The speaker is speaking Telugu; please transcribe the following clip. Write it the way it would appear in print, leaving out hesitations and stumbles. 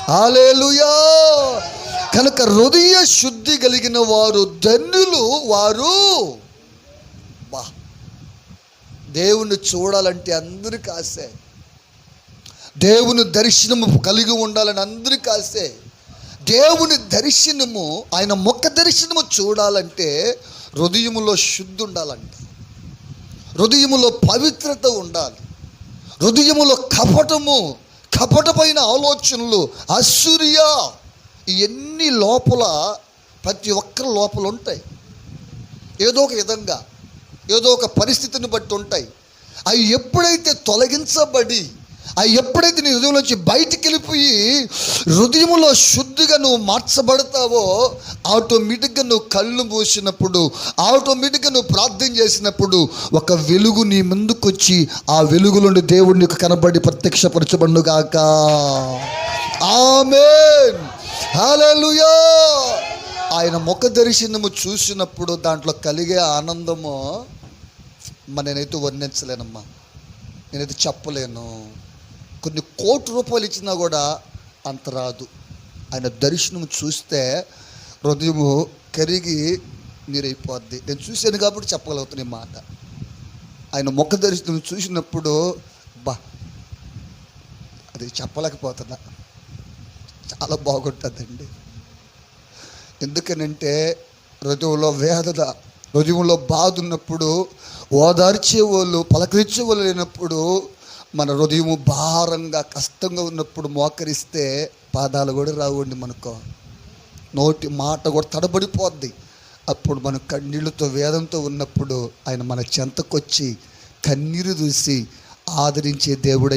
హల్లెలూయా. కనుక హృదయ శుద్ధి కలిగిన వారు ధన్యులు. వారు దేవుణ్ణి చూడాలంటే అందరికీ ఆశే, దేవుని దర్శనము కలిగి ఉండాలని అందరికీ ఆశే. దేవుని దర్శనము, ఆయన ముఖ దర్శనము చూడాలంటే హృదయములో శుద్ధి ఉండాలంట, హృదయములో పవిత్రత ఉండాలి, హృదయములో కపటమైన ఆలోచనలు, అసూయ, ఇవన్నీ లోపల ప్రతి ఒక్కరి లోపల ఉంటాయి. ఏదో ఒక విధంగా, ఏదో ఒక పరిస్థితిని బట్టి ఉంటాయి. అవి ఎప్పుడైతే తొలగించబడి, అవి ఎప్పుడైతే నీ హృదయంలోంచి బయటికి వెళ్ళిపోయి హృదయంలో శుద్ధిగా నువ్వు మార్చబడతావో, ఆటోమేటిక్గా నువ్వు కళ్ళు మూసినప్పుడు, ఆటోమేటిక్గా నువ్వు ప్రార్థన చేసినప్పుడు ఒక వెలుగు నీ ముందుకు వచ్చి ఆ వెలుగు నుండి దేవుడు నీకు కనబడి ప్రత్యక్షపరచబడుగాక. ఆమేన్, హల్లెలూయా. ఆయన ముఖ దర్శనము చూసినప్పుడు దాంట్లో కలిగే ఆనందము నేనైతే వర్ణించలేనమ్మా, నేనైతే చెప్పలేను. కొన్ని కోట్ల రూపాయలు ఇచ్చినా కూడా అంత రాదు. ఆయన దర్శనం చూస్తే హృదయము కరిగి నీరైపోద్ది. నేను చూశాను కాబట్టి చెప్పగలుగుతాను ఈ మాట. ఆయన ముఖ దర్శనం చూసినప్పుడు అది చెప్పలేకపోతున్నా, చాలా బాగుంటుందండి. ఎందుకనంటే హృదయంలో వేదన, హృదయంలో బాధ ఉన్నప్పుడు ఓదార్చే వాళ్ళు, పలకరించే వాళ్ళు లేనప్పుడు, మన హృదయము భారంగా కష్టంగా ఉన్నప్పుడు మోకరిస్తే పాదాలు కూడా రావండి మనకు, నోటి మాట కూడా తడబడిపోద్ది. అప్పుడు మన కన్నీళ్ళతో వేదంతో ఉన్నప్పుడు ఆయన మన చెంతకొచ్చి కన్నీరు చూసి ఆదరించే దేవుడు.